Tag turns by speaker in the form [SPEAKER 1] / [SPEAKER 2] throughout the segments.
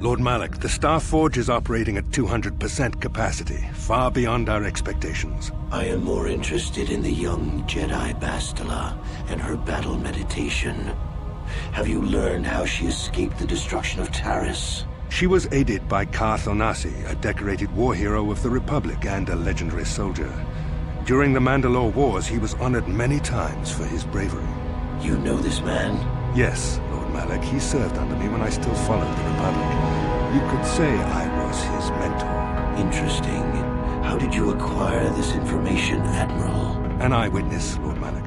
[SPEAKER 1] Lord Malik, the Star Forge is operating at 200% capacity, far beyond our expectations.
[SPEAKER 2] I am more interested in the young Jedi Bastila and her battle meditation. Have you learned how she escaped the destruction of Taris?
[SPEAKER 1] She was aided by Karth Onasi, a decorated war hero of the Republic and a legendary soldier. During the Mandalore Wars, he was honored many times for his bravery.
[SPEAKER 2] You know this man?
[SPEAKER 1] Yes, Lord Malik. He served under me when I still followed the Republic. You could say I was his mentor.
[SPEAKER 2] Interesting. How did you acquire this information, Admiral?
[SPEAKER 1] An eyewitness, Lord Malik.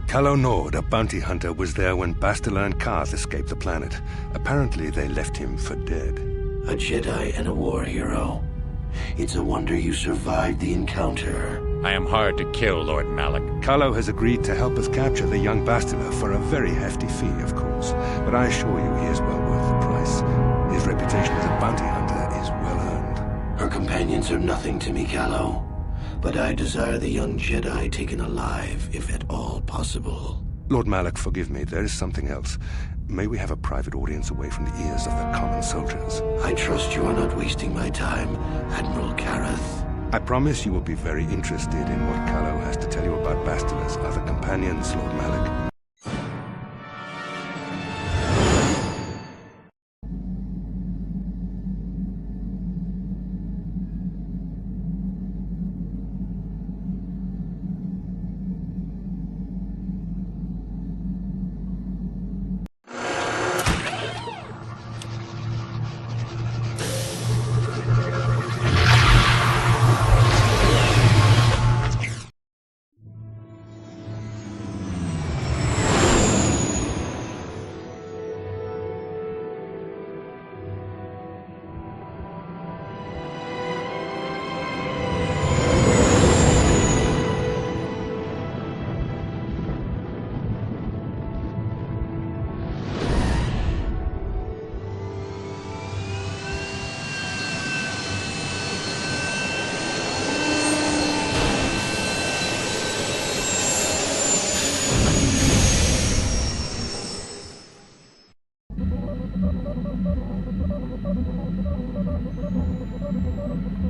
[SPEAKER 1] Calo Nord, a bounty hunter, was there when Bastila and Karth escaped the planet. Apparently, they left him for dead.
[SPEAKER 2] A Jedi and a war hero. It's a wonder you survived the encounter.
[SPEAKER 3] I am hard to kill, Lord Malik.
[SPEAKER 1] Calo has agreed to help us capture the young Bastila for a very hefty fee, of course. But I assure you he is well worth the price. His reputation as a bounty hunter is well earned.
[SPEAKER 2] Her companions are nothing to me, Calo. But I desire the young Jedi taken alive, if at all possible.
[SPEAKER 1] Lord Malik, forgive me, there is something else. May we have a private audience away from the ears of the common soldiers?
[SPEAKER 2] I trust you are not wasting my time, Admiral Karath.
[SPEAKER 1] I promise you will be very interested in what Calo has to tell you about Bastila's other companions, Lord Malik.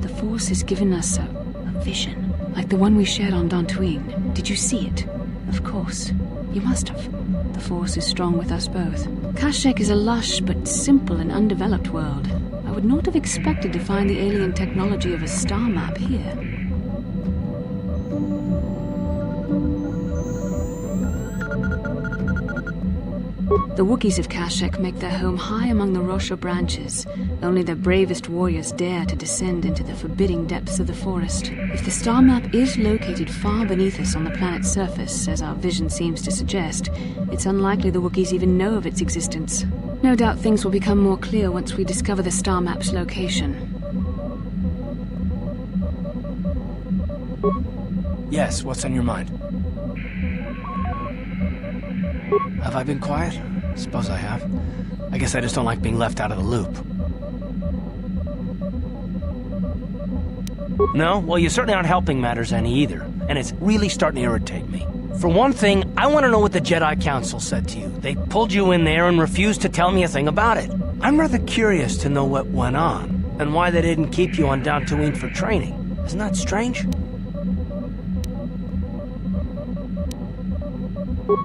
[SPEAKER 4] The Force has given us a vision, like the one we shared on Dantooine. Did you see it? Of course. You must have. The Force is strong with us both. Kashiik is a lush but simple and undeveloped world. I would not have expected to find the alien technology of a star map here. The Wookiees of Kashiik make their home high among the Rosha branches. Only their bravest warriors dare to descend into the forbidding depths of the forest. If the star map is located far beneath us on the planet's surface, as our vision seems to suggest, it's unlikely the Wookiees even know of its existence. No doubt things will become more clear once we discover the star map's location.
[SPEAKER 5] Yes, what's on your mind? Have I been quiet? Suppose I have. I guess I just don't like being left out of the loop. No? Well, you certainly aren't helping matters any either, and it's really starting to irritate me. For one thing, I want to know what the Jedi Council said to you. They pulled you in there and refused to tell me a thing about it. I'm rather curious to know what went on, and why they didn't keep you on Dantooine for training. Isn't that strange?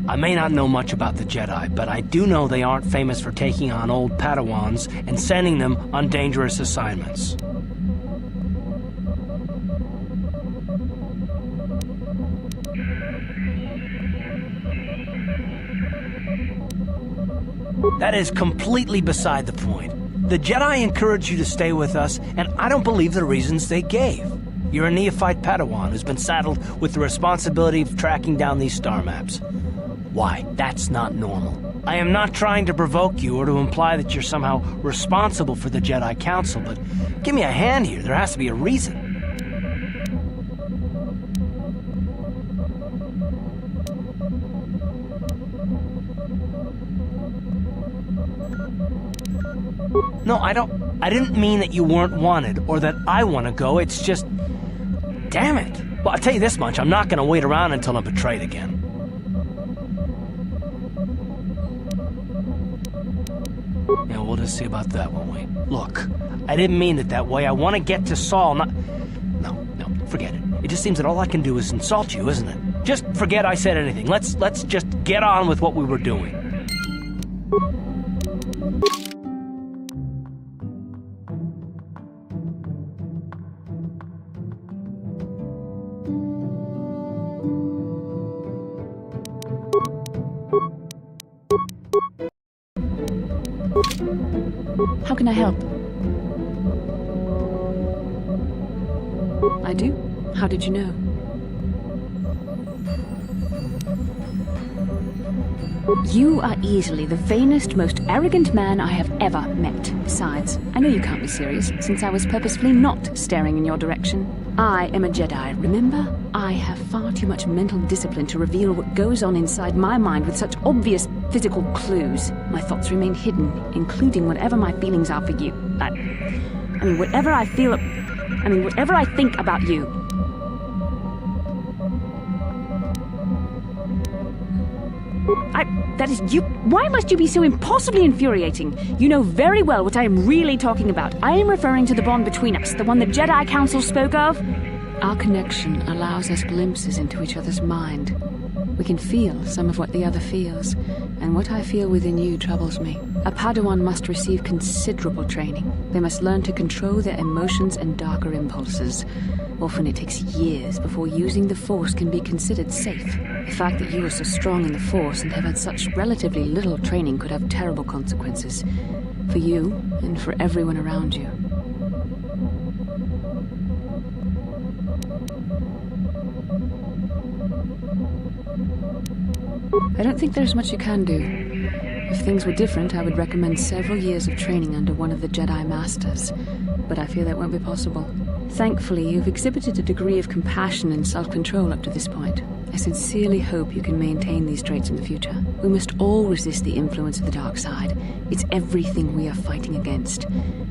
[SPEAKER 5] I may not know much about the Jedi, but I do know they aren't famous for taking on old Padawans and sending them on dangerous assignments. That is completely beside the point. The Jedi encouraged you to stay with us, and I don't believe the reasons they gave. You're a neophyte Padawan who's been saddled with the responsibility of tracking down these star maps. Why, that's not normal. I am not trying to provoke you or to imply that you're somehow responsible for the Jedi Council, but give me a hand here. There has to be a reason. No, I didn't mean that you weren't wanted or that I want to go. It's just... Damn it. Well, I'll tell you this much. I'm not going to wait around until I'm betrayed again. Yeah, we'll just see about that, won't we? Look, I didn't mean it that way. I want to get to Saul, not... No, forget it. It just seems that all I can do is insult you, isn't it? Just forget I said anything. Let's just get on with what we were doing.
[SPEAKER 4] How can I help? I do? How did you know? You are easily the vainest, most arrogant man I have ever met. Besides, I know you can't be serious, since I was purposefully not staring in your direction. I am a Jedi, remember? I have far too much mental discipline to reveal what goes on inside my mind with such obvious physical clues. My thoughts remain hidden, including whatever my feelings are for you. I mean, whatever I feel... whatever I think about you. That is you. Why must you be so impossibly infuriating? You know very well what I am really talking about. I am referring to the bond between us, the one the Jedi Council spoke of. Our connection allows us glimpses into each other's mind. We can feel some of what the other feels, and what I feel within you troubles me. A Padawan must receive considerable training. They must learn to control their emotions and darker impulses. Often it takes years before using the Force can be considered safe. The fact that you are so strong in the Force and have had such relatively little training could have terrible consequences. For you, and for everyone around you. I don't think there's much you can do. If things were different, I would recommend several years of training under one of the Jedi Masters. But I fear that won't be possible. Thankfully, you've exhibited a degree of compassion and self-control up to this point. I sincerely hope you can maintain these traits in the future. We must all resist the influence of the dark side. It's everything we are fighting against.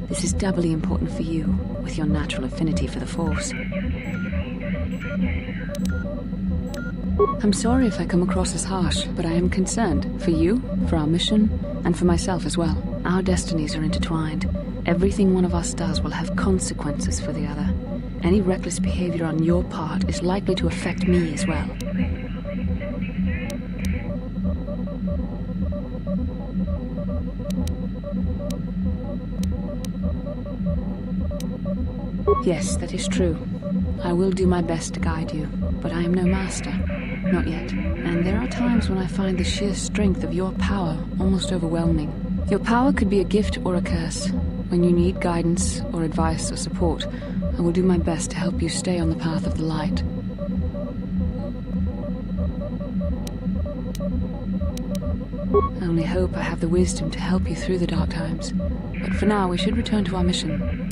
[SPEAKER 4] This is doubly important for you, with your natural affinity for the Force. I'm sorry if I come across as harsh, but I am concerned. For you, for our mission, and for myself as well. Our destinies are intertwined. Everything one of us does will have consequences for the other. Any reckless behavior on your part is likely to affect me as well. Yes, that is true. I will do my best to guide you, but I am no master. Not yet. And there are times when I find the sheer strength of your power almost overwhelming. Your power could be a gift or a curse. When you need guidance or advice or support, I will do my best to help you stay on the path of the light. I only hope I have the wisdom to help you through the dark times. But for now, we should return to our mission.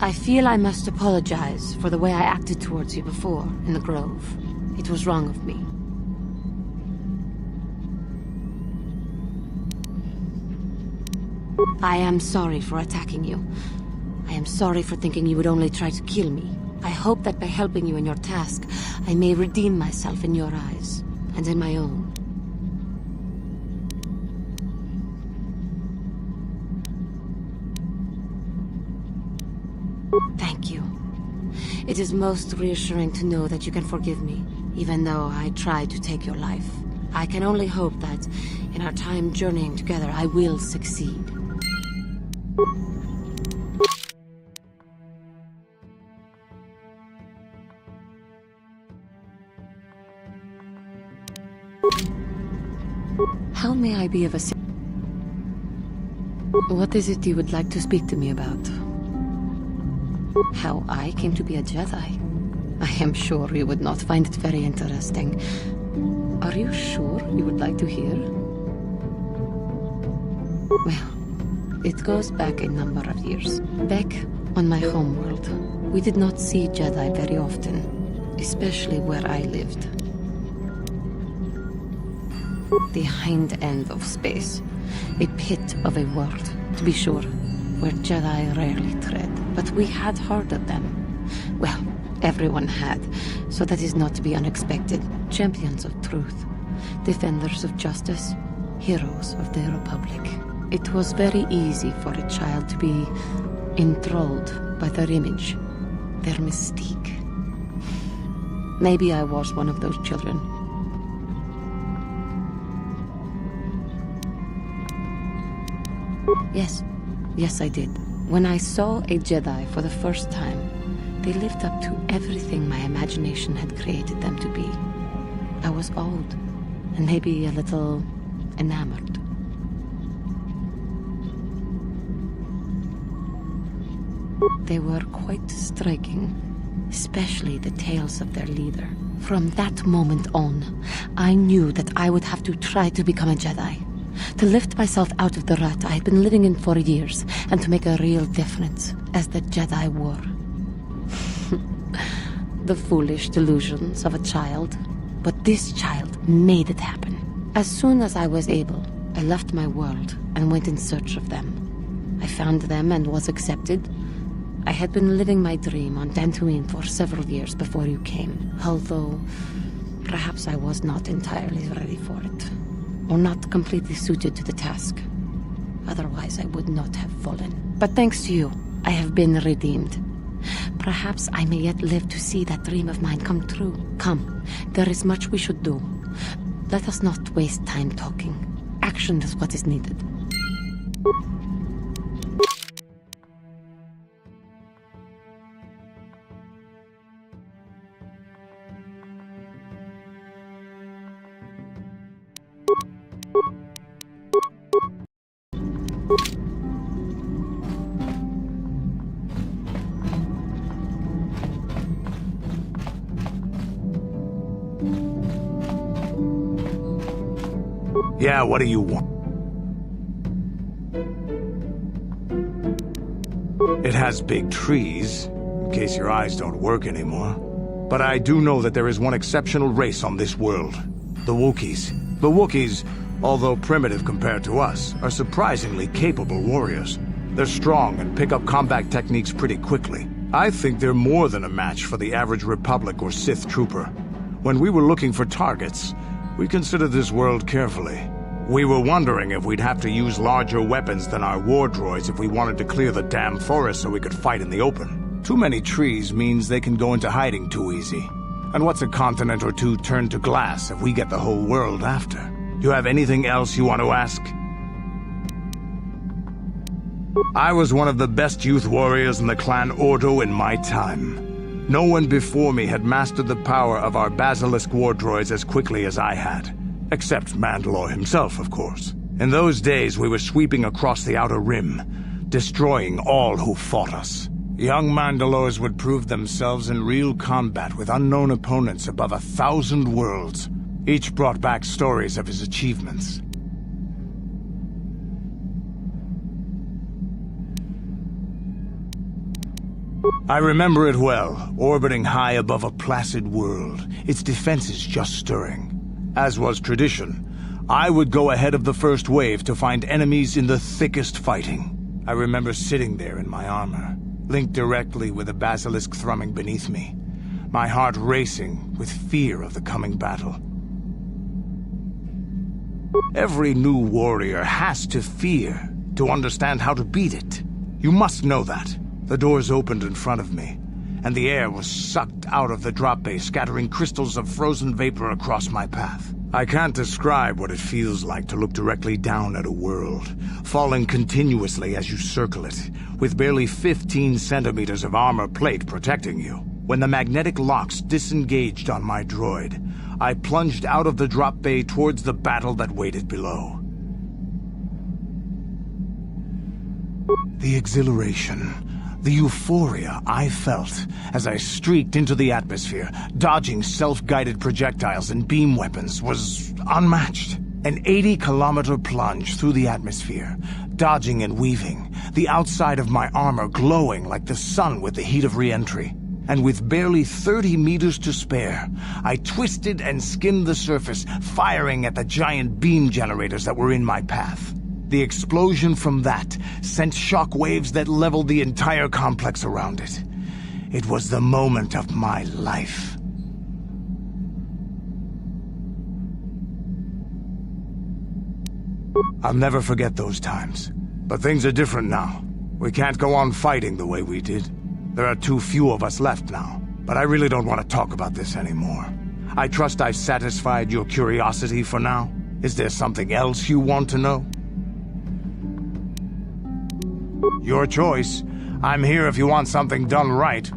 [SPEAKER 4] I feel I must apologize for the way I acted towards you before, in the grove. It was wrong of me. I am sorry for attacking you. I am sorry for thinking you would only try to kill me. I hope that by helping you in your task, I may redeem myself in your eyes, and in my own. Thank you. It is most reassuring to know that you can forgive me, even though I tried to take your life. I can only hope that, in our time journeying together, I will succeed. How may I be of assistance? What is it you would like to speak to me about? How I came to be a Jedi? I am sure you would not find it very interesting. Are you sure you would like to hear? Well, it goes back a number of years. Back on my homeworld, we did not see Jedi very often, especially where I lived. The hind end of space, a pit of a world, to be sure, where Jedi rarely tread. But we had heard of them. Well, everyone had, so that is not to be unexpected. Champions of truth, defenders of justice, heroes of the Republic. It was very easy for a child to be enthralled by their image, their mystique. Maybe I was one of those children. Yes, I did. When I saw a Jedi for the first time, they lived up to everything my imagination had created them to be. I was awed, and maybe a little enamored. They were quite striking, especially the tales of their leader. From that moment on, I knew that I would have to try to become a Jedi. To lift myself out of the rut I had been living in for years, and to make a real difference, as the Jedi were. The foolish delusions of a child. But this child made it happen. As soon as I was able, I left my world and went in search of them. I found them and was accepted. I had been living my dream on Dantooine for several years before you came, although perhaps I was not entirely ready for it. Or not completely suited to the task. Otherwise, I would not have fallen. But thanks to you, I have been redeemed. Perhaps I may yet live to see that dream of mine come true. Come, there is much we should do. Let us not waste time talking. Action is what is needed.
[SPEAKER 6] Yeah, what do you want? It has big trees, in case your eyes don't work anymore. But I do know that there is one exceptional race on this world. The Wookiees. The Wookiees, although primitive compared to us, are surprisingly capable warriors. They're strong and pick up combat techniques pretty quickly. I think they're more than a match for the average Republic or Sith trooper. When we were looking for targets, we considered this world carefully. We were wondering if we'd have to use larger weapons than our war droids if we wanted to clear the damn forest so we could fight in the open. Too many trees means they can go into hiding too easy. And what's a continent or two turned to glass if we get the whole world after? Do you have anything else you want to ask? I was one of the best youth warriors in the clan Ordo in my time. No one before me had mastered the power of our basilisk war droids as quickly as I had. Except Mandalore himself, of course. In those days, we were sweeping across the Outer Rim, destroying all who fought us. Young Mandalores would prove themselves in real combat with unknown opponents above 1,000 worlds. Each brought back stories of his achievements. I remember it well, orbiting high above a placid world, its defenses just stirring. As was tradition, I would go ahead of the first wave to find enemies in the thickest fighting. I remember sitting there in my armor, linked directly with a basilisk thrumming beneath me, my heart racing with fear of the coming battle. Every new warrior has to fear to understand how to beat it. You must know that. The doors opened in front of me, and the air was sucked out of the drop bay, scattering crystals of frozen vapor across my path. I can't describe what it feels like to look directly down at a world, falling continuously as you circle it, with barely 15 centimeters of armor plate protecting you. When the magnetic locks disengaged on my droid, I plunged out of the drop bay towards the battle that waited below. The exhilaration, the euphoria I felt as I streaked into the atmosphere, dodging self-guided projectiles and beam weapons, was unmatched. An 80-kilometer plunge through the atmosphere, dodging and weaving, the outside of my armor glowing like the sun with the heat of re-entry. And with barely 30 meters to spare, I twisted and skimmed the surface, firing at the giant beam generators that were in my path. The explosion from that sent shock waves that leveled the entire complex around it. It was the moment of my life. I'll never forget those times. But things are different now. We can't go on fighting the way we did. There are too few of us left now. But I really don't want to talk about this anymore. I trust I've satisfied your curiosity for now. Is there something else you want to know? Your choice. I'm here if you want something done right.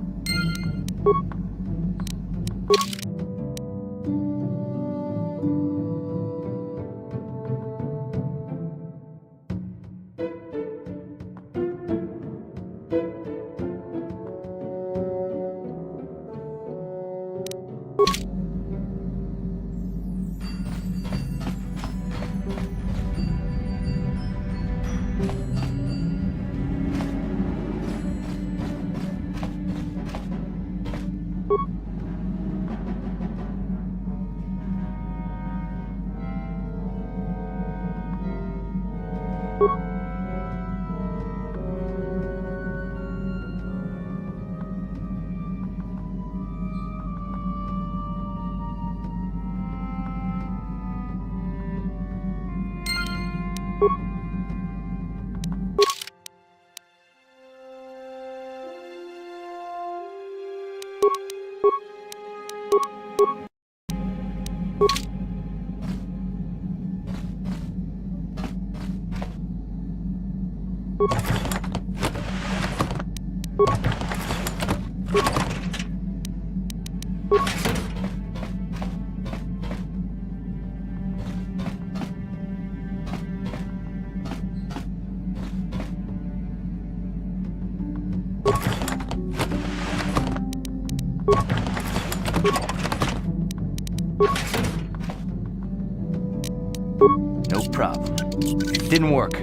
[SPEAKER 5] No problem. Didn't work.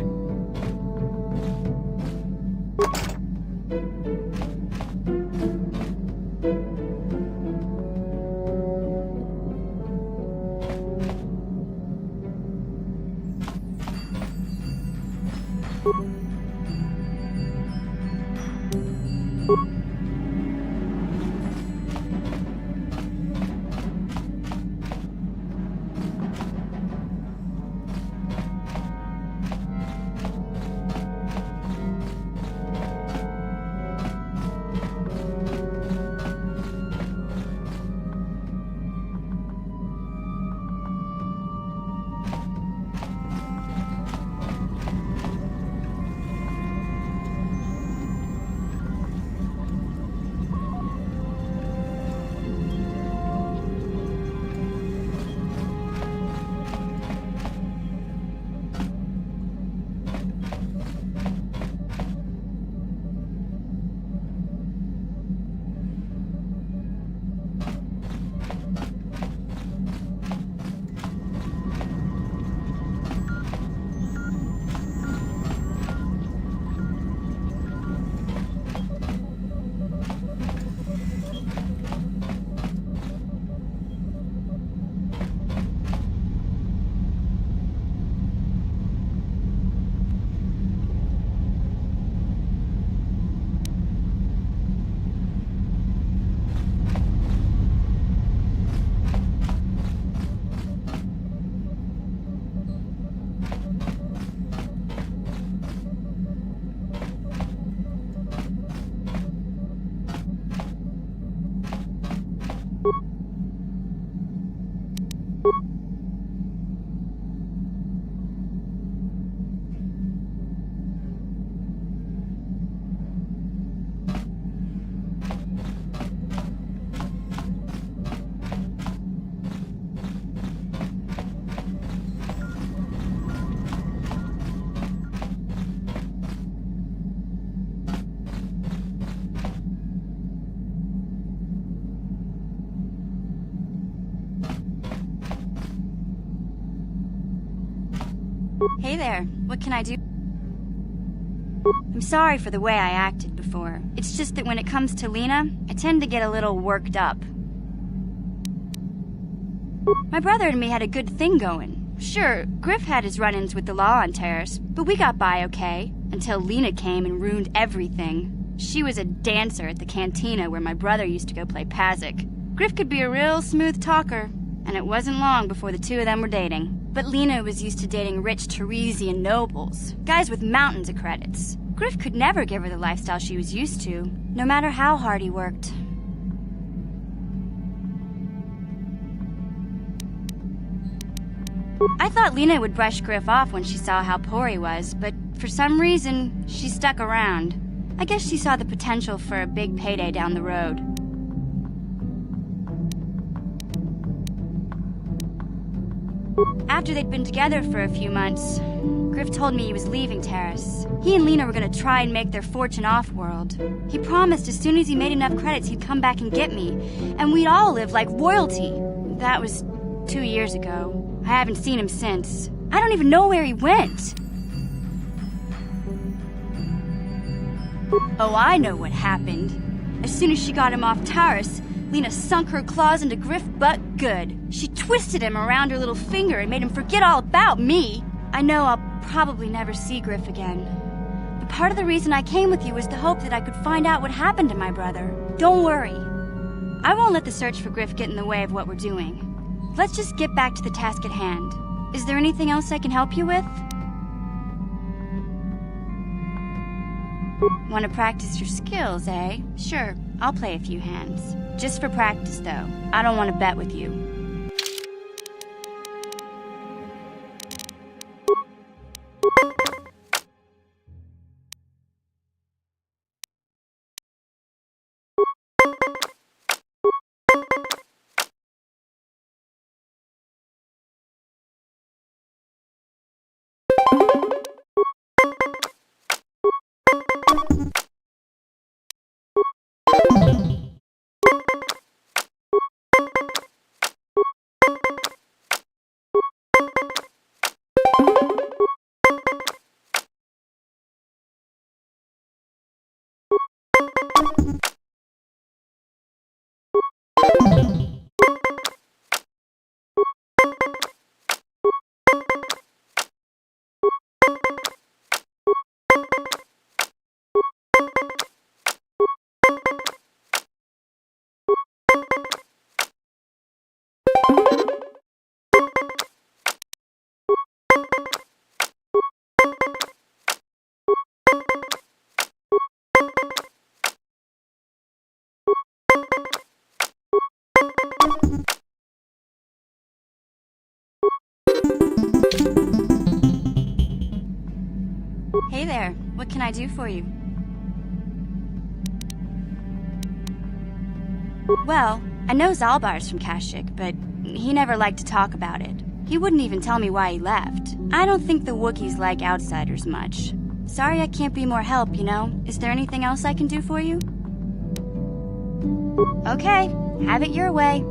[SPEAKER 7] Hey there, what can I do? I'm sorry for the way I acted before. It's just that when it comes to Lena, I tend to get a little worked up. My brother and me had a good thing going. Sure, Griff had his run-ins with the law on Terrace, but we got by okay, until Lena came and ruined everything. She was a dancer at the cantina where my brother used to go play Pazik. Griff could be a real smooth talker, and it wasn't long before the two of them were dating. But Lena was used to dating rich Teresian nobles, guys with mountains of credits. Griff could never give her the lifestyle she was used to, no matter how hard he worked. I thought Lena would brush Griff off when she saw how poor he was, but for some reason, she stuck around. I guess she saw the potential for a big payday down the road. After they'd been together for a few months, Griff told me he was leaving Terrace. He and Lena were gonna try and make their fortune off-world. He promised as soon as he made enough credits he'd come back and get me, and we'd all live like royalty. That was 2 years ago. I haven't seen him since. I don't even know where he went. Oh, I know what happened. As soon as she got him off Terrace, Lena sunk her claws into Griff but good. She twisted him around her little finger and made him forget all about me. I know I'll probably never see Griff again. But part of the reason I came with you was the hope that I could find out what happened to my brother. Don't worry. I won't let the search for Griff get in the way of what we're doing. Let's just get back to the task at hand. Is there anything else I can help you with? Want to practice your skills, eh? Sure, I'll play a few hands. Just for practice, though. I don't want to bet with you. Hey there, what can I do for you? Well, I know Zaalbara's from Kashiik, but he never liked to talk about it. He wouldn't even tell me why he left. I don't think the Wookiees like outsiders much. Sorry I can't be more help, you know? Is there anything else I can do for you? Okay, have it your way.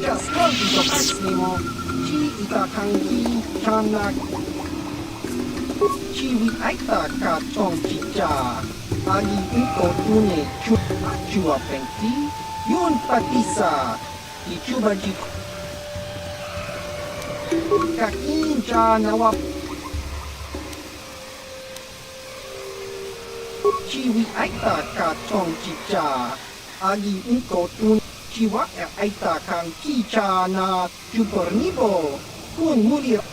[SPEAKER 8] Just come to the maximum. She is a kanki, cannot. Chiwi aita ka tong chicha. Agi uko tune chua pengti. Yun patisa. Ichuba jik. Kakincha nawap. Chiwi aita ka tong chicha. Agi uko tune chiwa aita kang chicha na chupornibo. Kun mulir.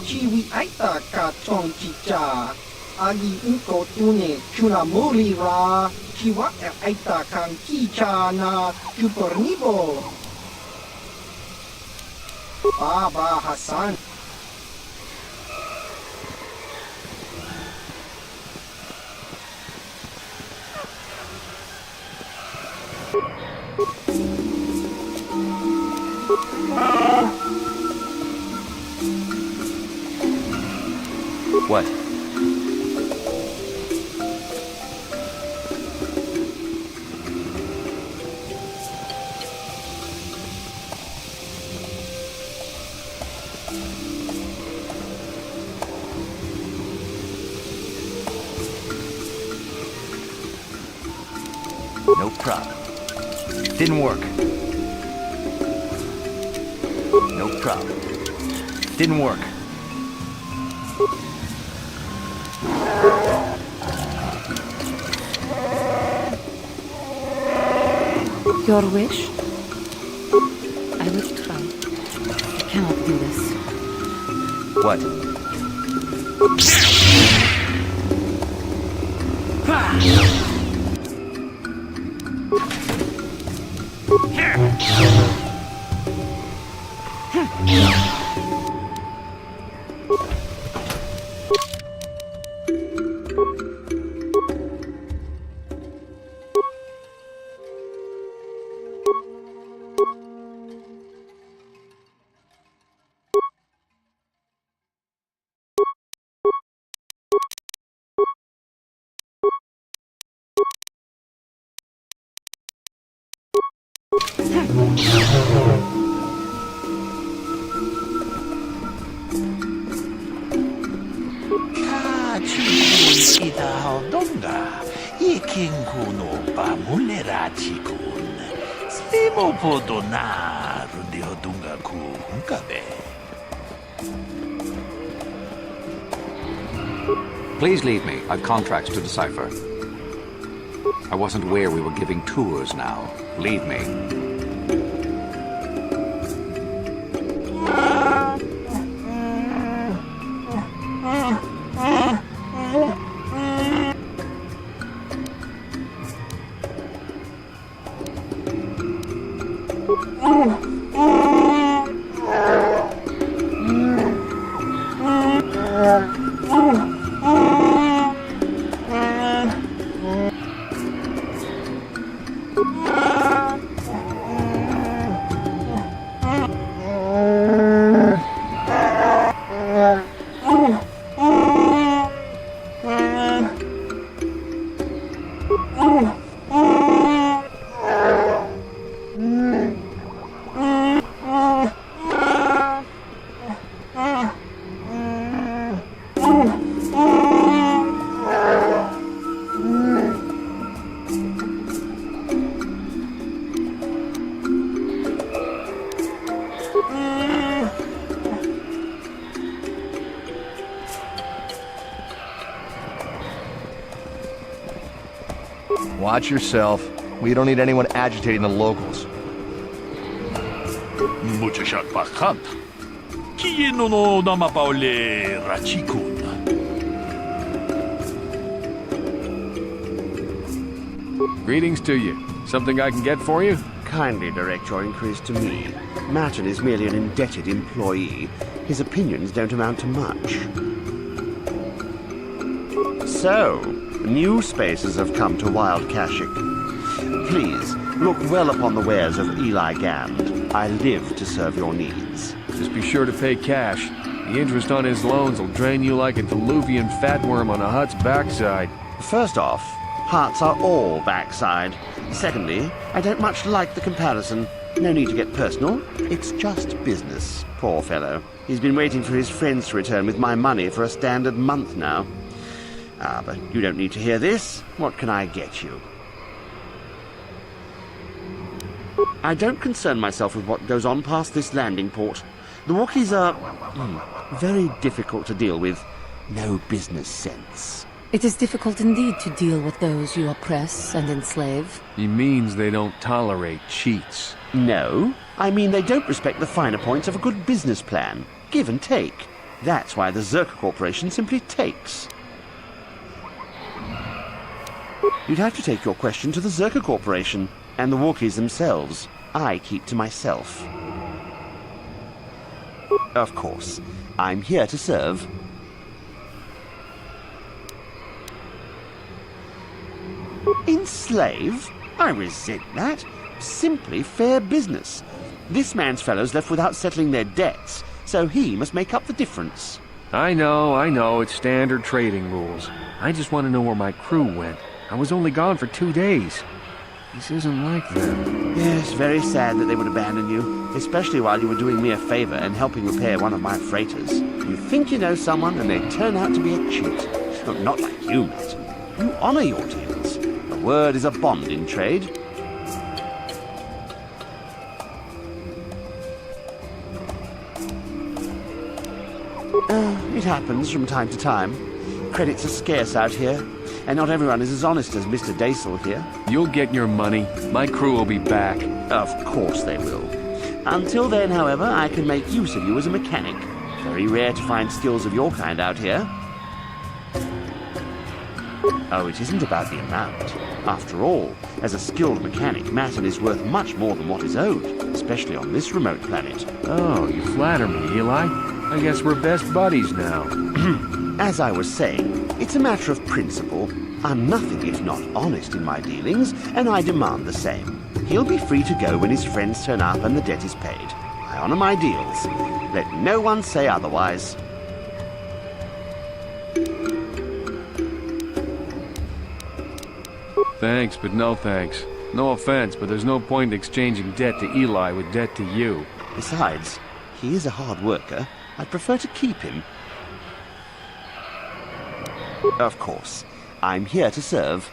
[SPEAKER 8] Chiwi aita ka tong chicha. Agi uko tune chula mulira. Chiwa aita kang chicha na chupornibo. Baba Hassan.
[SPEAKER 9] What? No problem. Didn't work. No problem. Didn't work.
[SPEAKER 4] Your wish? I will try. I cannot do this.
[SPEAKER 9] What? Please leave me. I've contracts to decipher. I wasn't aware we were giving tours now. Leave me.
[SPEAKER 10] Watch yourself. We don't need anyone agitating the locals.
[SPEAKER 11] Greetings to you. Something I can get for you?
[SPEAKER 12] Kindly direct your inquiries to me. Martin is merely an indebted employee. His opinions don't amount to much. So, new spaces have come to Wild Kashik. Please, look well upon the wares of Eli Gand. I live to serve your needs.
[SPEAKER 11] Just be sure to pay cash. The interest on his loans will drain you like a diluvian fatworm on a hut's backside.
[SPEAKER 12] First off, hearts are all backside. Secondly, I don't much like the comparison. No need to get personal. It's just business. Poor fellow. He's been waiting for his friends to return with my money for a standard month now. Ah, but you don't need to hear this. What can I get you? I don't concern myself with what goes on past this landing port. The Wookiees are very difficult to deal with. No business sense.
[SPEAKER 13] It is difficult indeed to deal with those you oppress and enslave.
[SPEAKER 11] He means they don't tolerate cheats.
[SPEAKER 12] No, I mean they don't respect the finer points of a good business plan. Give and take. That's why the Zerka Corporation simply takes. You'd have to take your question to the Zerka Corporation and the Wookiees themselves. I keep to myself. Of course, I'm here to serve. Enslave? I resent that. Simply fair business. This man's fellows left without settling their debts, so he must make up the difference.
[SPEAKER 11] I know, it's standard trading rules. I just want to know where my crew went. I was only gone for 2 days. This isn't like them.
[SPEAKER 12] Yes, very sad that they would abandon you, especially while you were doing me a favor and helping repair one of my freighters. You think you know someone, and they turn out to be a cheat. Look, not like you, Matt. You honor your deals. A word is a bond in trade. It happens from time to time. Credits are scarce out here, and not everyone is as honest as Mr. Daisel here.
[SPEAKER 11] You'll get your money. My crew will be back.
[SPEAKER 12] Of course they will. Until then, however, I can make use of you as a mechanic. Very rare to find skills of your kind out here. Oh, it isn't about the amount. After all, as a skilled mechanic, Matten is worth much more than what is owed, especially on this remote planet.
[SPEAKER 11] Oh, you flatter me, Eli. I guess we're best buddies now.
[SPEAKER 12] As I was saying, it's a matter of principle. I'm nothing if not honest in my dealings, and I demand the same. He'll be free to go when his friends turn up and the debt is paid. I honor my deals. Let no one say otherwise.
[SPEAKER 11] Thanks, but no thanks. No offense, but there's no point in exchanging debt to Eli with debt to you.
[SPEAKER 12] Besides, he is a hard worker. I'd prefer to keep him. Of course. I'm here to serve.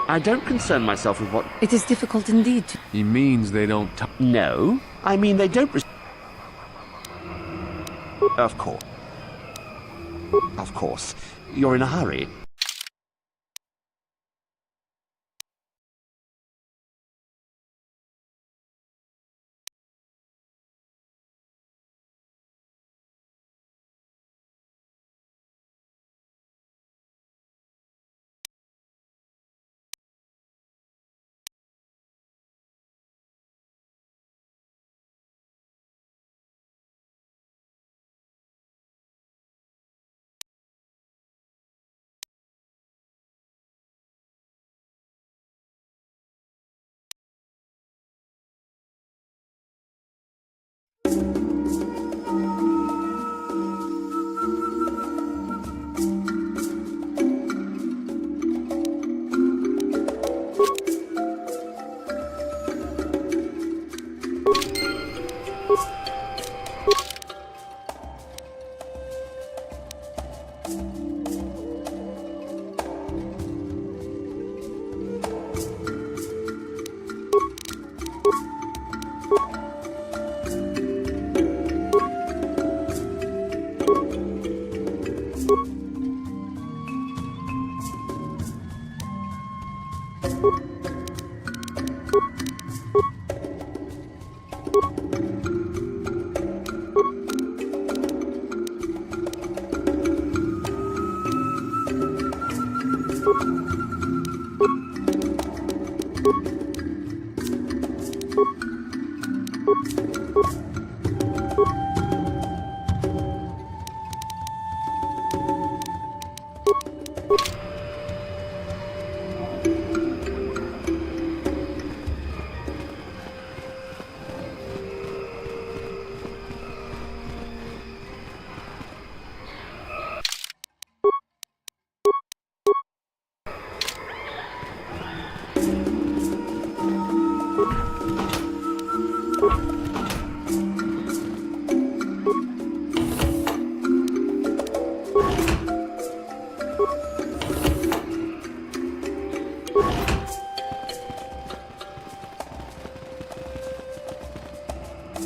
[SPEAKER 12] I don't concern myself with what...
[SPEAKER 13] It is difficult indeed.
[SPEAKER 11] He means they don't...
[SPEAKER 12] No, I mean they don't... Of course. Of course. You're in a hurry.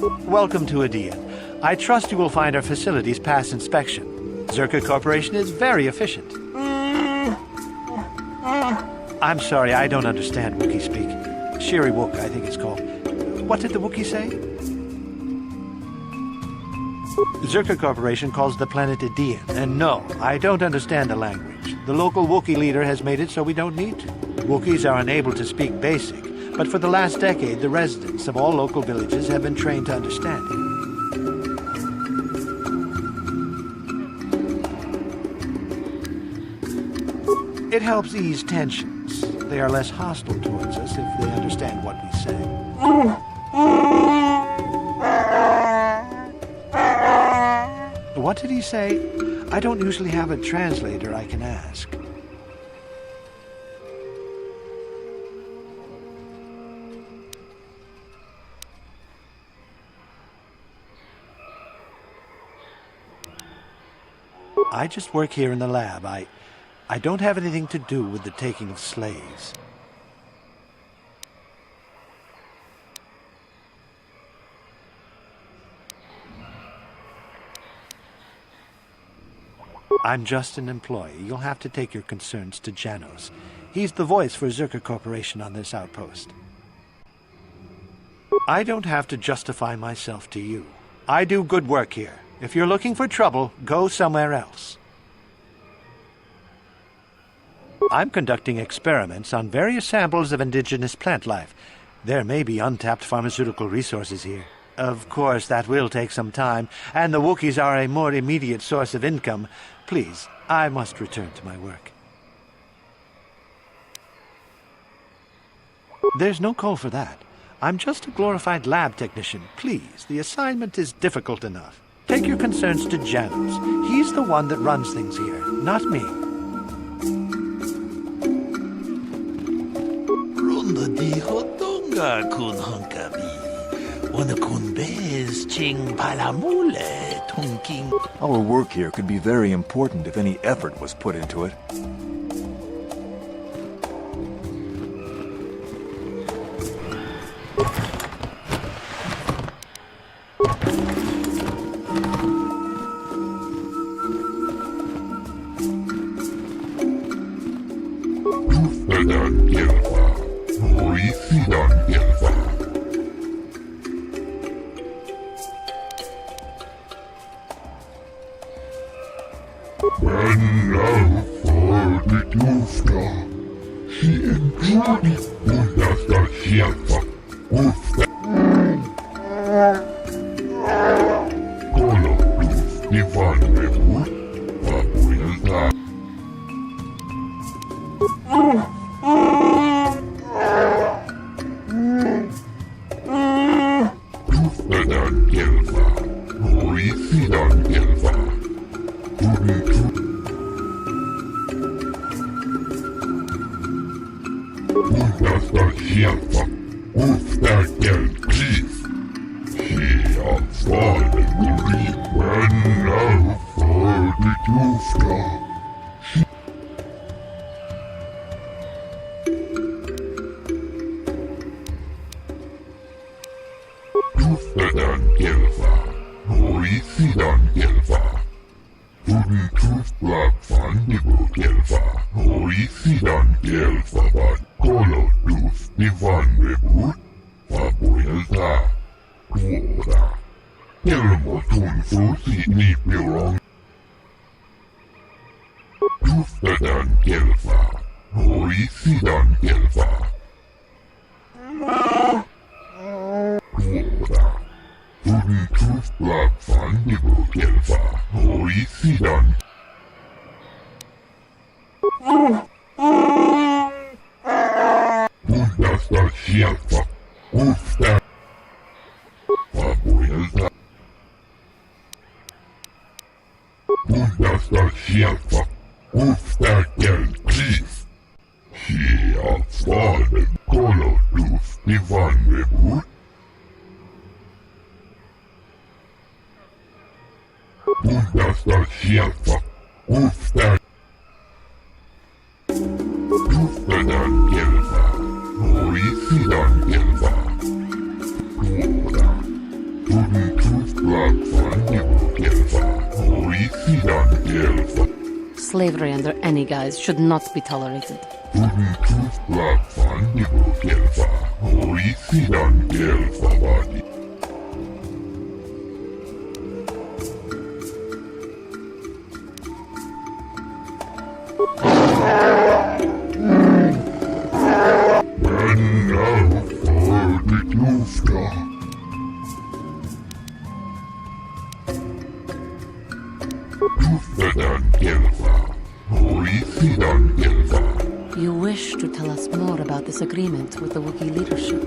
[SPEAKER 14] Welcome to Adian. I trust you will find our facilities pass inspection. Zerka Corporation is very efficient. I'm sorry, I don't understand Wookiee speak. Shiri Wook, I think it's called. What did the Wookiee say? Zerka Corporation calls the planet Adian, and no, I don't understand the language. The local Wookiee leader has made it so we don't need to. Wookiees are unable to speak basic, but for the last decade, the residents of all local villages have been trained to understand it. It helps ease tensions. They are less hostile towards us if they understand what we say. What did he say? I don't usually have a translator I can ask. I just work here in the lab. I don't have anything to do with the taking of slaves. I'm just an employee. You'll have to take your concerns to Janos. He's the voice for Zerka Corporation on this outpost. I don't have to justify myself to you. I do good work here. If you're looking for trouble, go somewhere else. I'm conducting experiments on various samples of indigenous plant life. There may be untapped pharmaceutical resources here. Of course, that will take some time, and the Wookiees are a more immediate source of income. Please, I must return to my work. There's no call for that. I'm just a glorified lab technician. Please, the assignment is difficult enough. Take your concerns to Janos. He's the one that runs things here, not me.
[SPEAKER 2] Runda dijo tunga kun hunkabi. Wana kun bez ching palamule tunking.
[SPEAKER 15] Our work here could be very important if any effort was put into it.
[SPEAKER 13] Slavery under any guise should not be tolerated. You wish to tell us more about this agreement with the Wookiee leadership?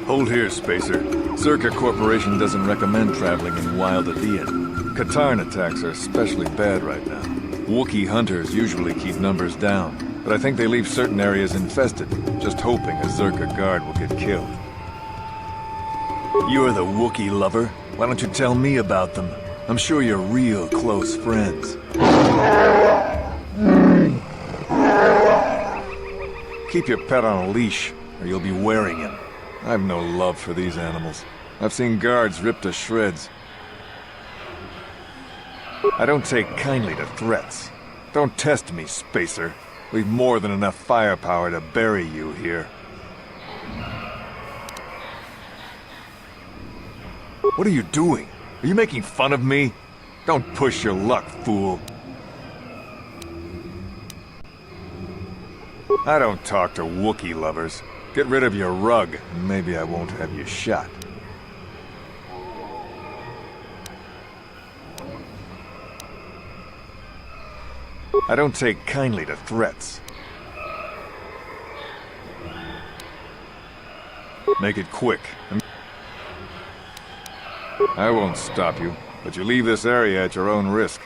[SPEAKER 15] Hold here, Spacer. Zerka Corporation doesn't recommend traveling in Wild Adean. Katarn attacks are especially bad right now. Wookiee hunters usually keep numbers down, but I think they leave certain areas infested, just hoping a Zerka guard will get killed. You're the Wookiee lover. Why don't you tell me about them? I'm sure you're real close friends. Keep your pet on a leash, or you'll be wearing him. I've no love for these animals. I've seen guards ripped to shreds. I don't take kindly to threats. Don't test me, Spacer. We've more than enough firepower to bury you here. What are you doing? Are you making fun of me? Don't push your luck, fool. I don't talk to Wookiee lovers. Get rid of your rug, and maybe I won't have you shot. I don't take kindly to threats. Make it quick. I won't stop you, but you leave this area at your own risk.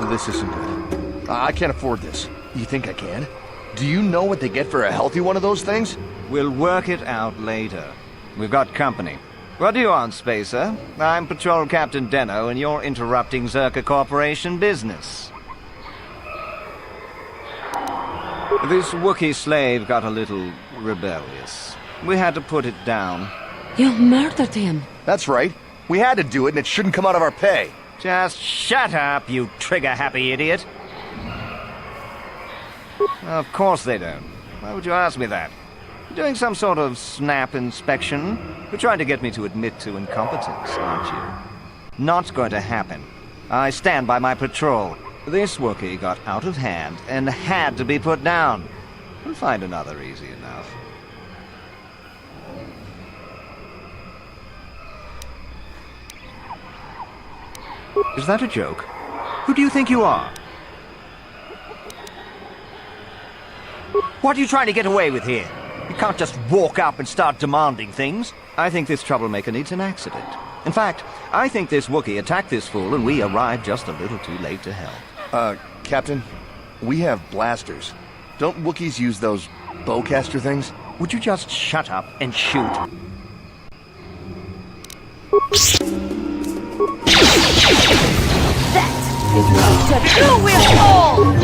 [SPEAKER 10] This isn't good. I can't afford this. You think I can? Do you know what they get for a healthy one of those things?
[SPEAKER 16] We'll work it out later. We've got company. What do you want, Spacer? I'm Patrol Captain Deno, and you're interrupting Zerka Corporation business. This Wookiee slave got a little rebellious. We had to put it down.
[SPEAKER 13] You murdered him.
[SPEAKER 10] That's right. We had to do it, and it shouldn't come out of our pay.
[SPEAKER 16] Just shut up, you trigger-happy idiot. Of course they don't. Why would you ask me that? You're doing some sort of snap inspection? You're trying to get me to admit to incompetence, aren't you? Not going to happen. I stand by my patrol. This Wookiee got out of hand and had to be put down. We'll find another easy enough. Is that a joke? Who do you think you are? What are you trying to get away with here? You can't just walk up and start demanding things. I think this troublemaker needs an accident. In fact, I think this Wookiee attacked this fool and we arrived just a little too late to help.
[SPEAKER 10] Captain, we have blasters. Don't Wookiees use those bowcaster things?
[SPEAKER 16] Would you just shut up and shoot?
[SPEAKER 17] That is who will fall!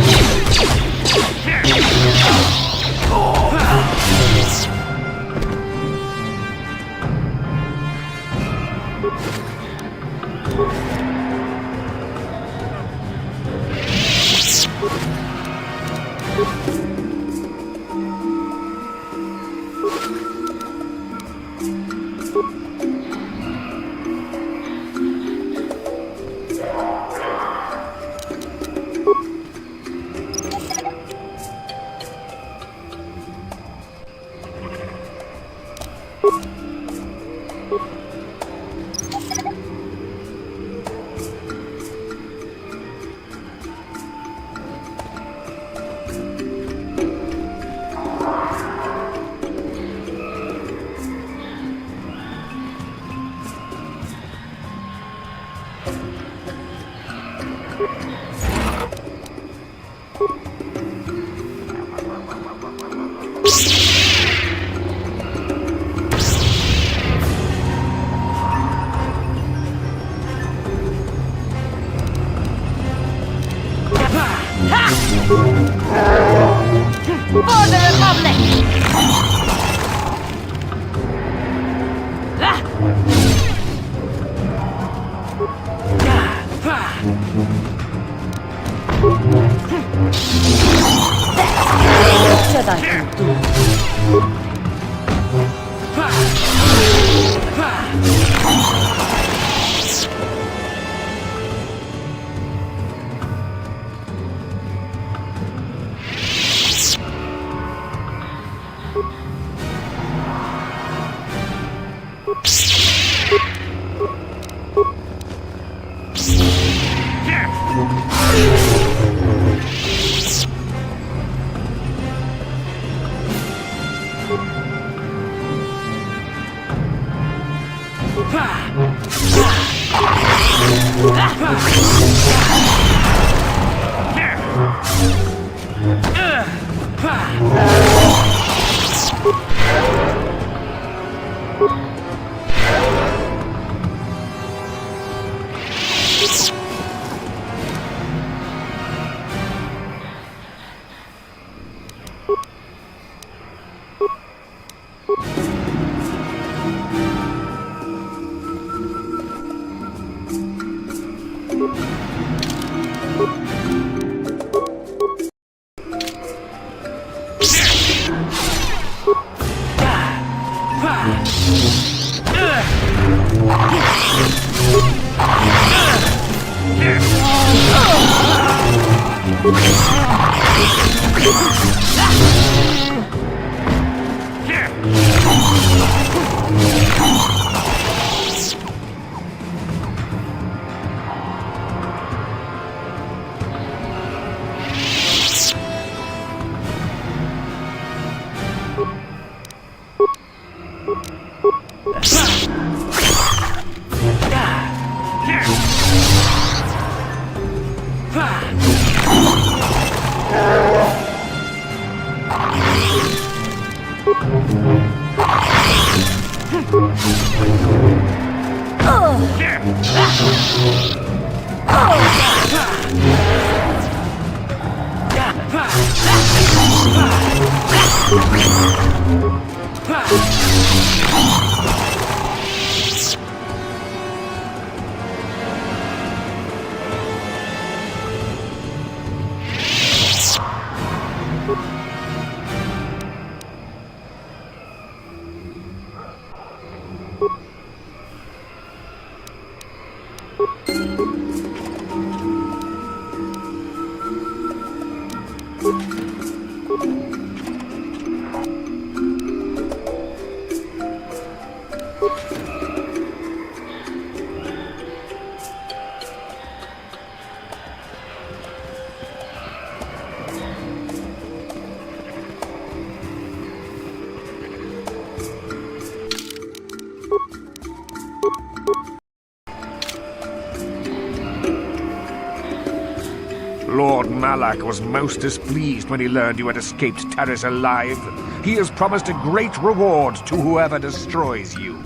[SPEAKER 18] Lord Malak was most displeased when he learned you had escaped Terrace alive. He has promised a great reward to whoever destroys you.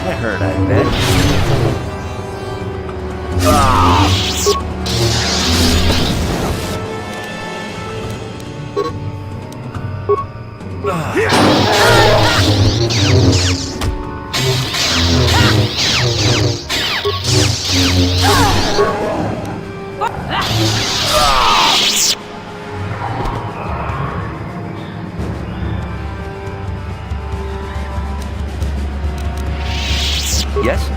[SPEAKER 12] That hurt, I bet. Yes?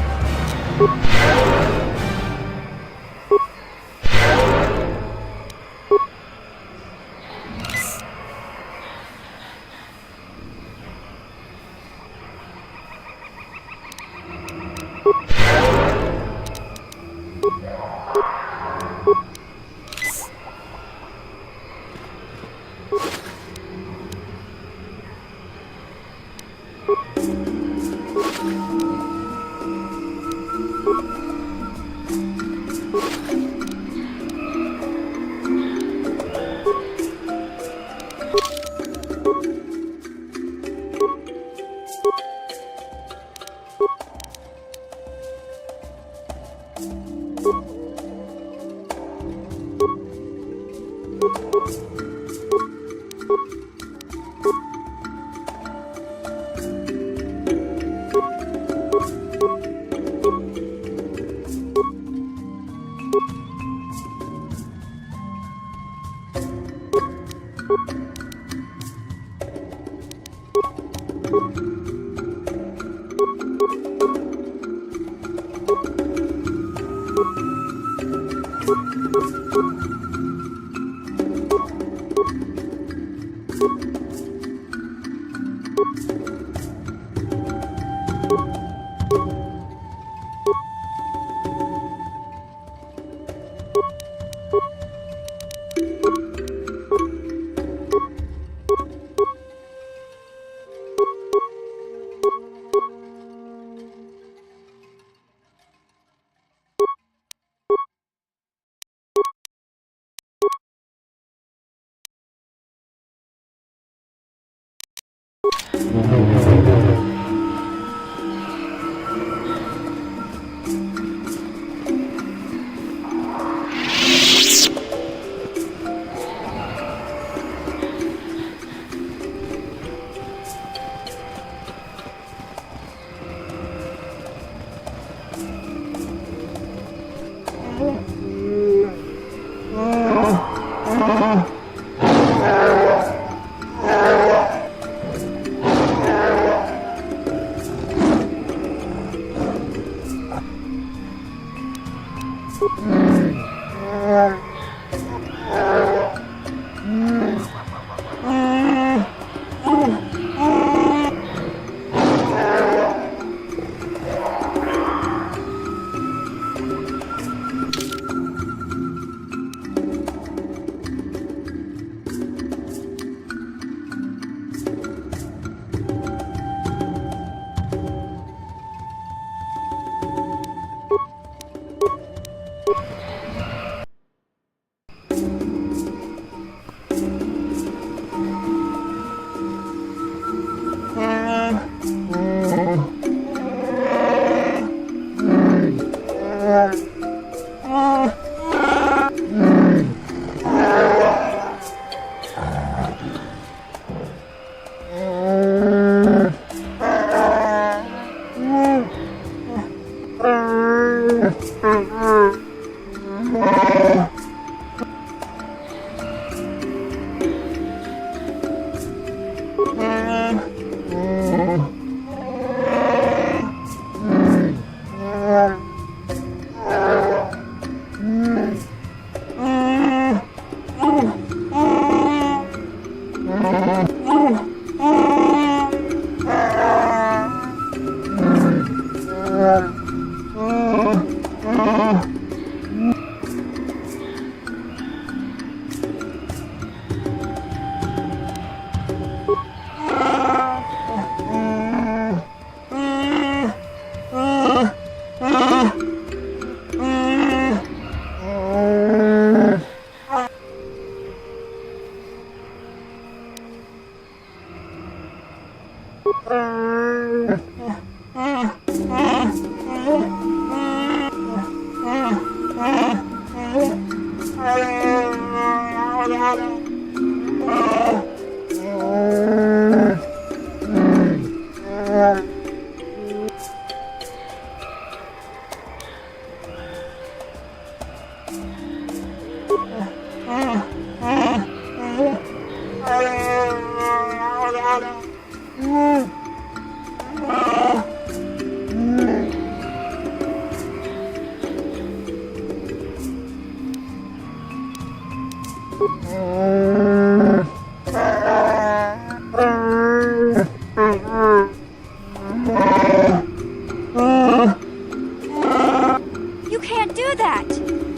[SPEAKER 7] You can't do that!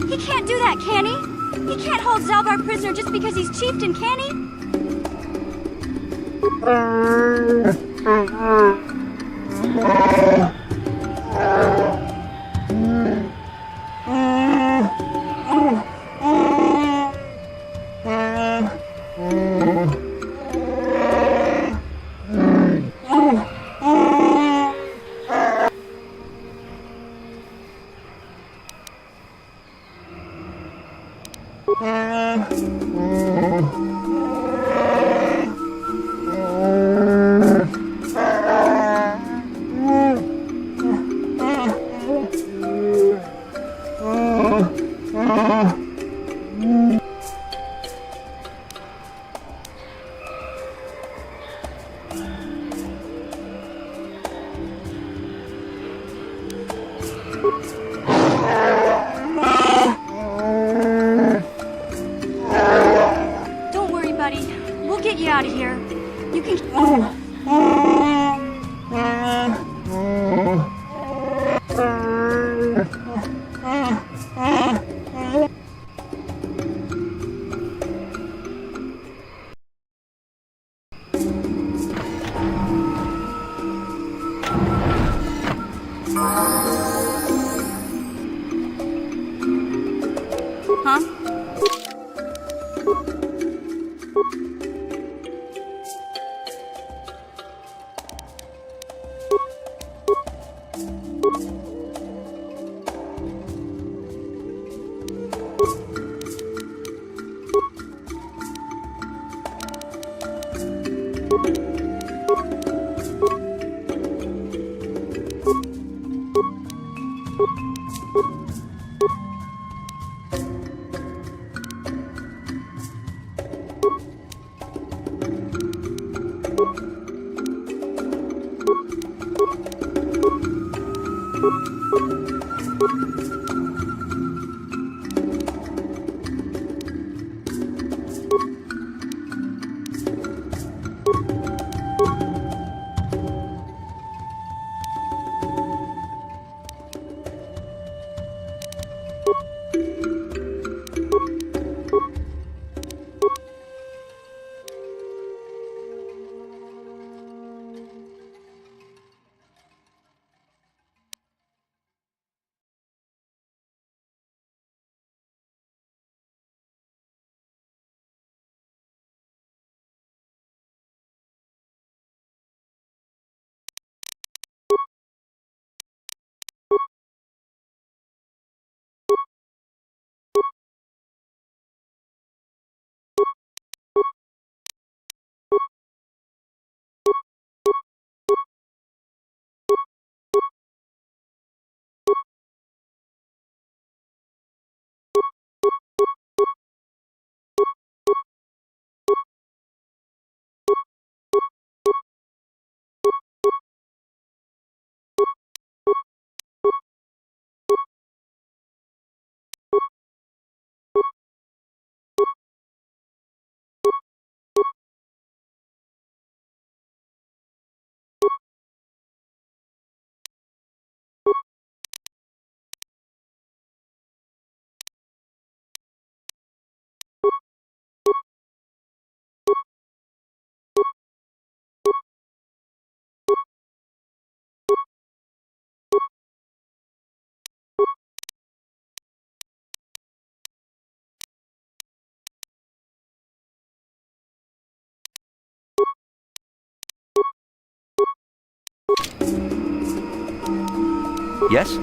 [SPEAKER 7] He can't do that, can he? He can't hold Zaalbara prisoner just because he's chieftain, can he? Don't worry, buddy. We'll get you out of here. You can... Huh?
[SPEAKER 19] Yes?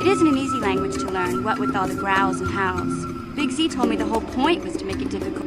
[SPEAKER 7] It isn't an easy language to learn, what with all the growls and howls. Big Z told me the whole point was to make it difficult.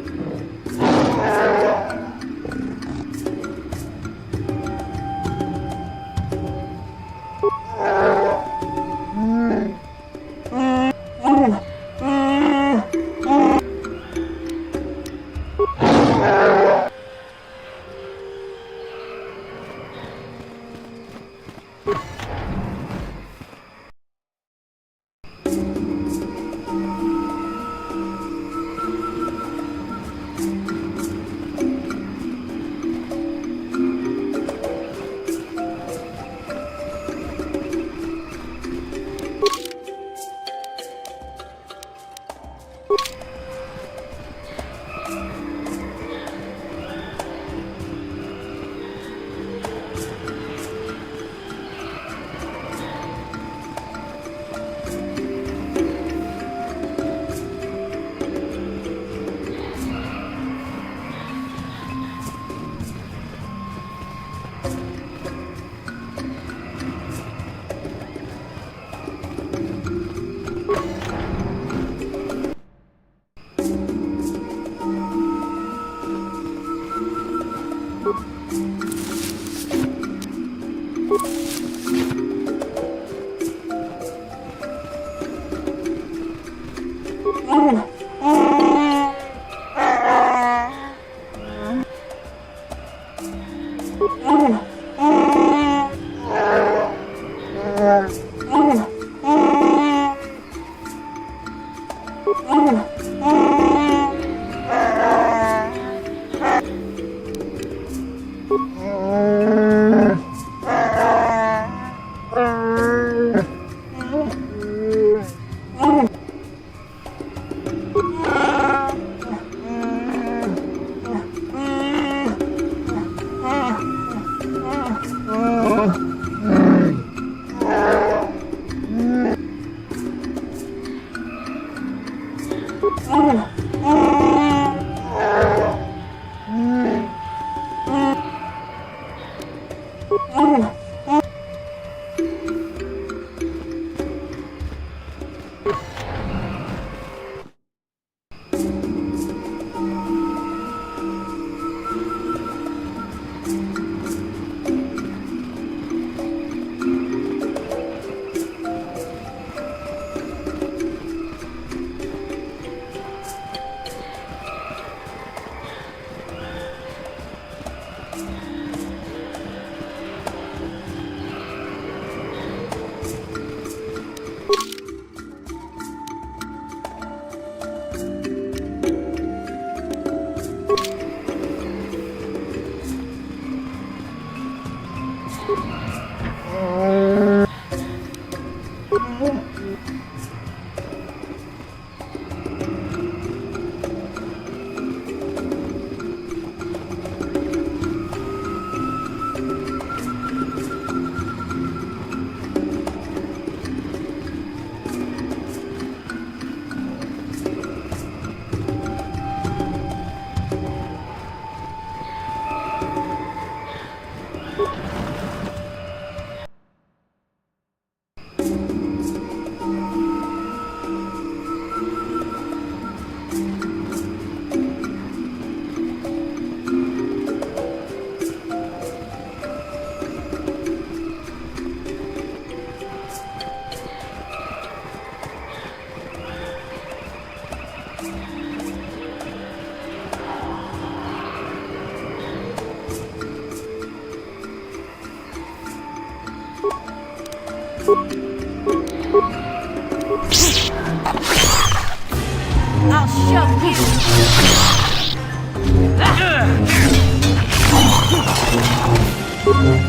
[SPEAKER 17] Just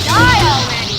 [SPEAKER 17] die already!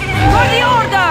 [SPEAKER 19] For the order!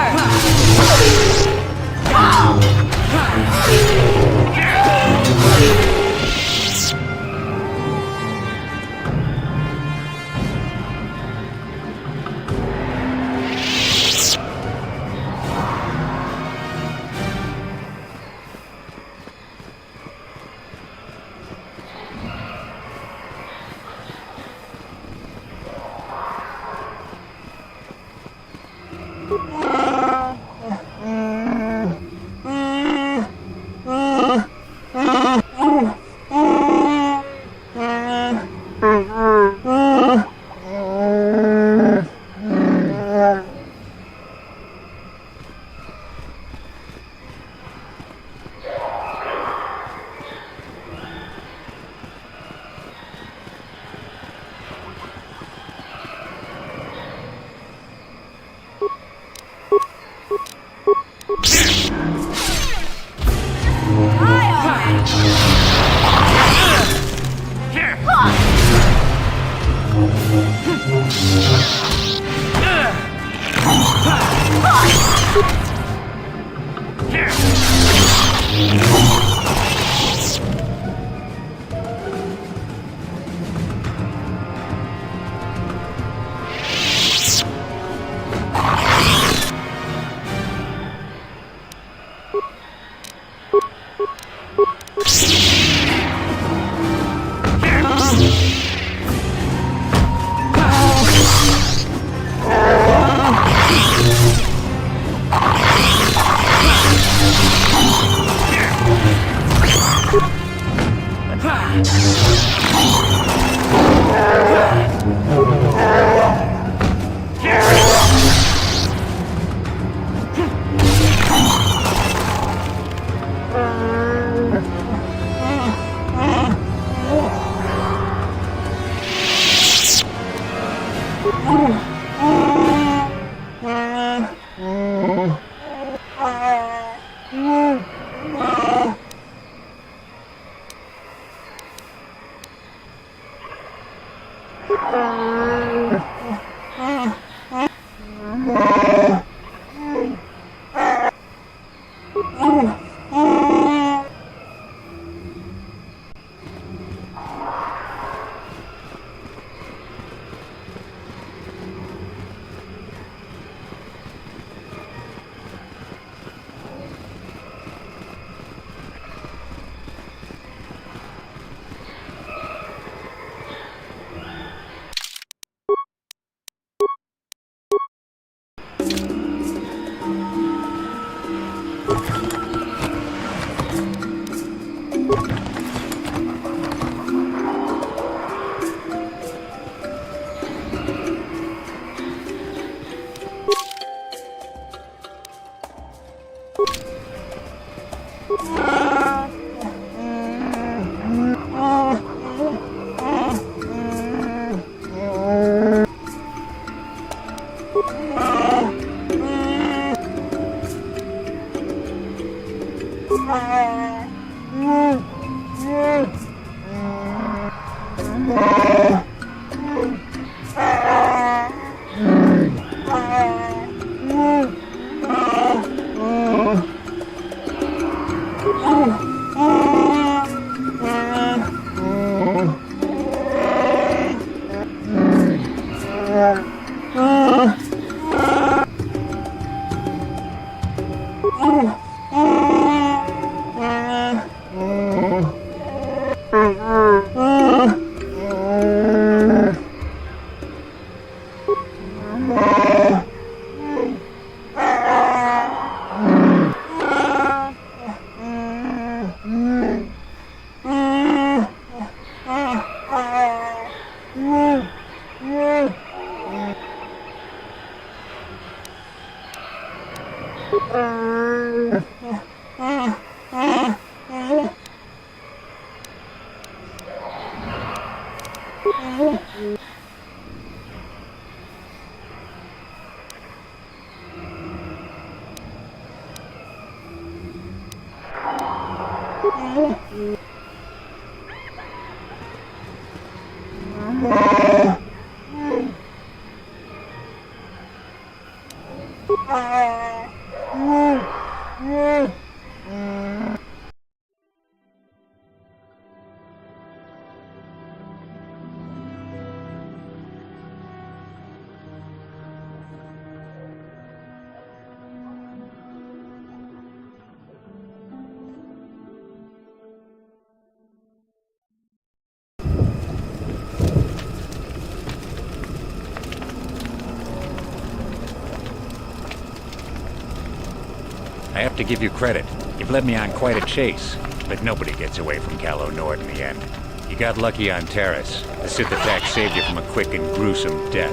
[SPEAKER 3] I have to give you credit. You've led me on quite a chase, but nobody gets away from Calo Nord in the end. You got lucky on Terrace. The Sith attack saved you from a quick and gruesome death.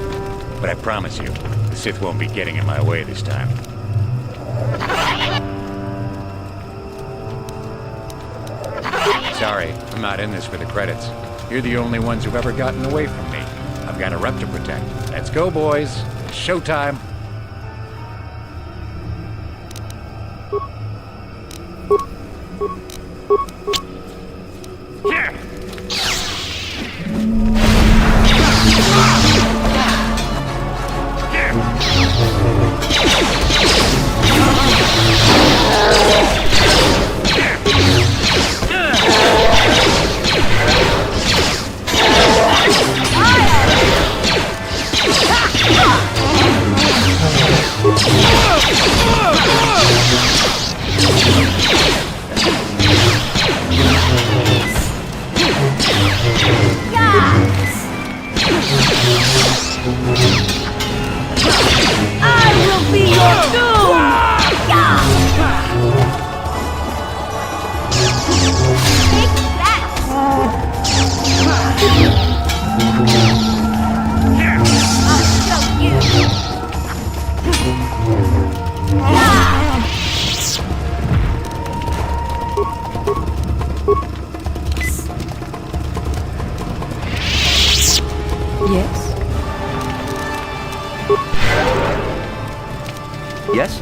[SPEAKER 3] But I promise you, the Sith won't be getting in my way this time. Sorry, I'm not in this for the credits. You're the only ones who've ever gotten away from me. I've got a rep to protect. Let's go, boys. It's showtime.
[SPEAKER 16] Yes?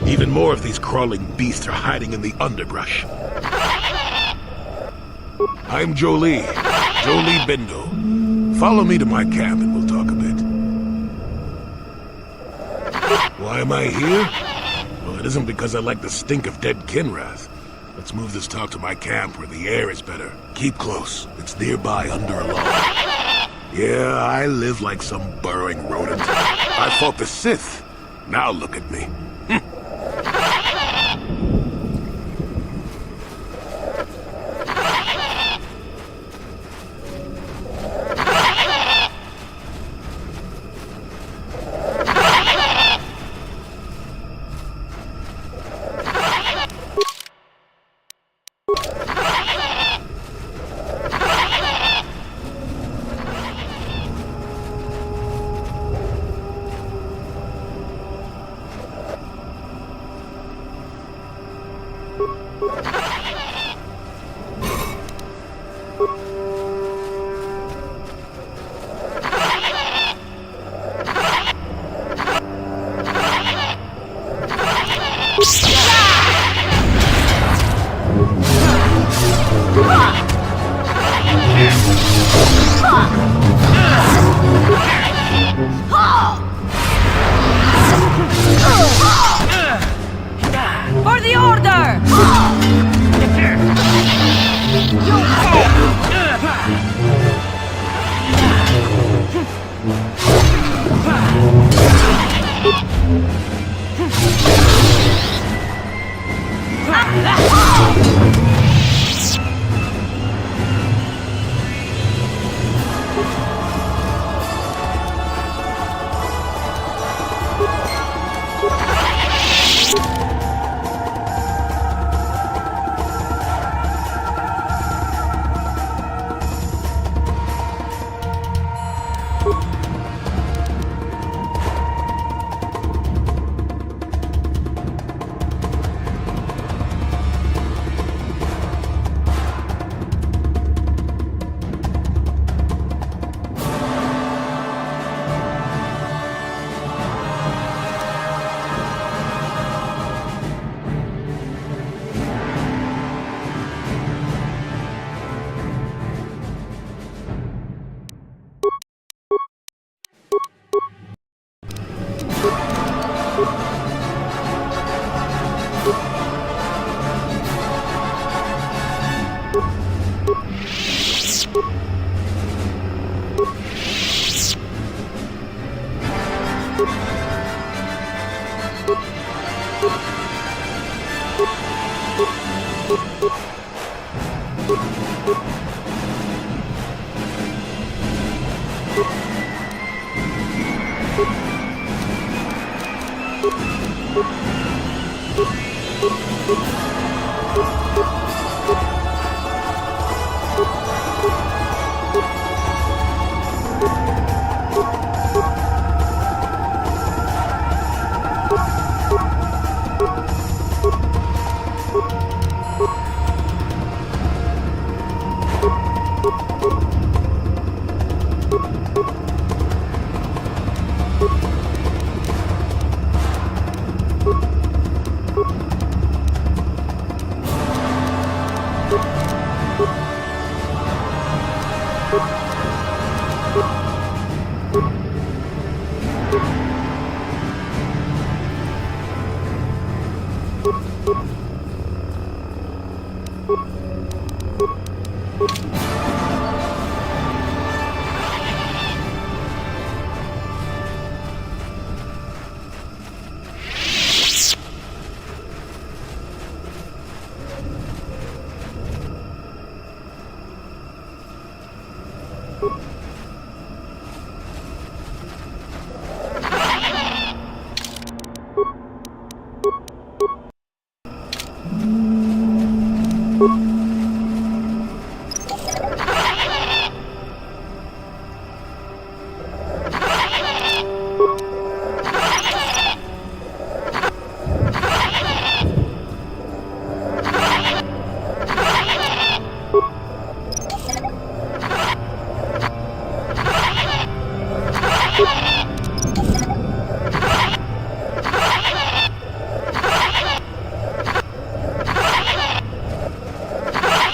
[SPEAKER 20] Even more of these crawling beasts are hiding in the underbrush. I'm Jolie Bindo. Follow me to my camp and we'll talk a bit. Why am I here? Well, it isn't because I like the stink of dead Kinrath. Let's move this talk to my camp where the air is better. Keep close. It's nearby under a log. Yeah, I live like some burrowing rodent. I fought the Sith. Now look at me.
[SPEAKER 19] For the order!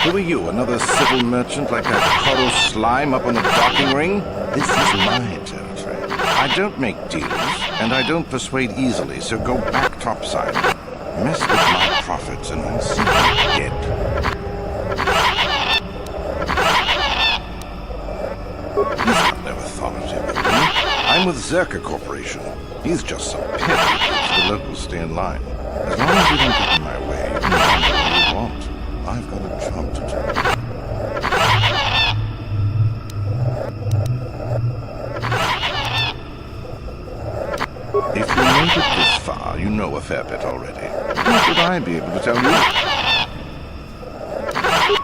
[SPEAKER 21] Who are you, another civil merchant like that coral slime up on the docking ring? This is my territory. I don't make deals, and I don't persuade easily, so go back topside. Mess with my profits and I'll see you dead. He's got no authority with me. I'm with Zerka Corporation. He's just some petty. The locals stay in line. As long as you don't get in my way, you can wander where you want. I've got a job to do. If you made it this far, you know a fair bit already. What would I be able to tell you?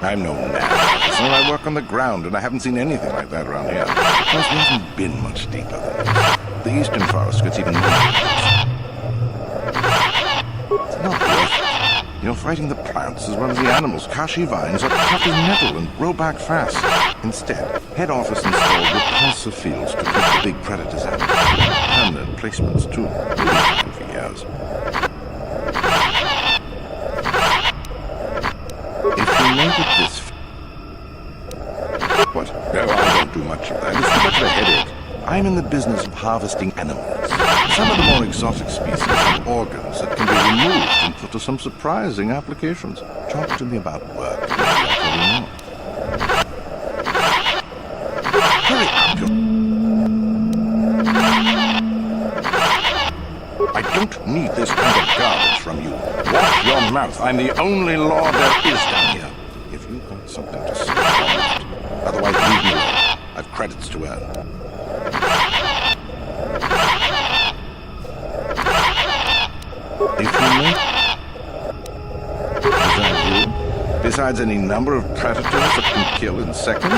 [SPEAKER 21] I'm no nav officer. I work on the ground, and I haven't seen anything like that around here. Plus, we haven't been much deeper than this. The eastern forest gets even more dangerous. It's not worth it. You're fighting the plants as well as the animals. Kashi vines are tough as metal and grow back fast. Instead, head office installed repulsor fields to keep the big predators out. Permanent placements, too. For years. If you made it this... What? No, I don't do much of that. It's too much of a headache. I'm in the business of harvesting animals. Some of the more exotic species have organs that can be removed and put to some surprising applications. Talk to me about work. Maybe I'll tell you more. Hurry up, I don't need this kind of garbage from you. Watch your mouth. I'm the only law there is down here. If you've got something to say, otherwise leave me alone. I've credits to earn. If you make... Is that you? Besides any number of predators that can kill in seconds?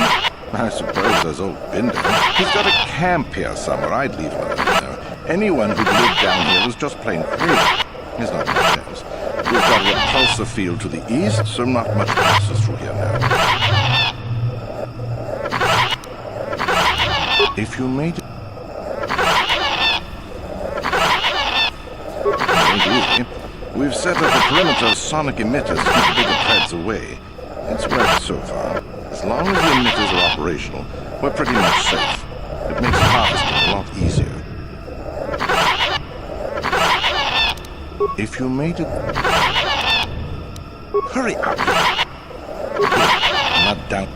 [SPEAKER 21] I suppose there's old Binder. He's got a camp here somewhere. I'd leave him alone. Anyone who'd lived down here was just plain crazy. He's not much else. We've got a repulsor field to the east, so not much passes through here now. If you made it... Easy. We've set up a perimeter of sonic emitters to keep the bigger predators away. It's worked so far. As long as the emitters are operational, we're pretty much safe. It makes harvesting a lot easier. If you made it... Hurry up! I'm not down...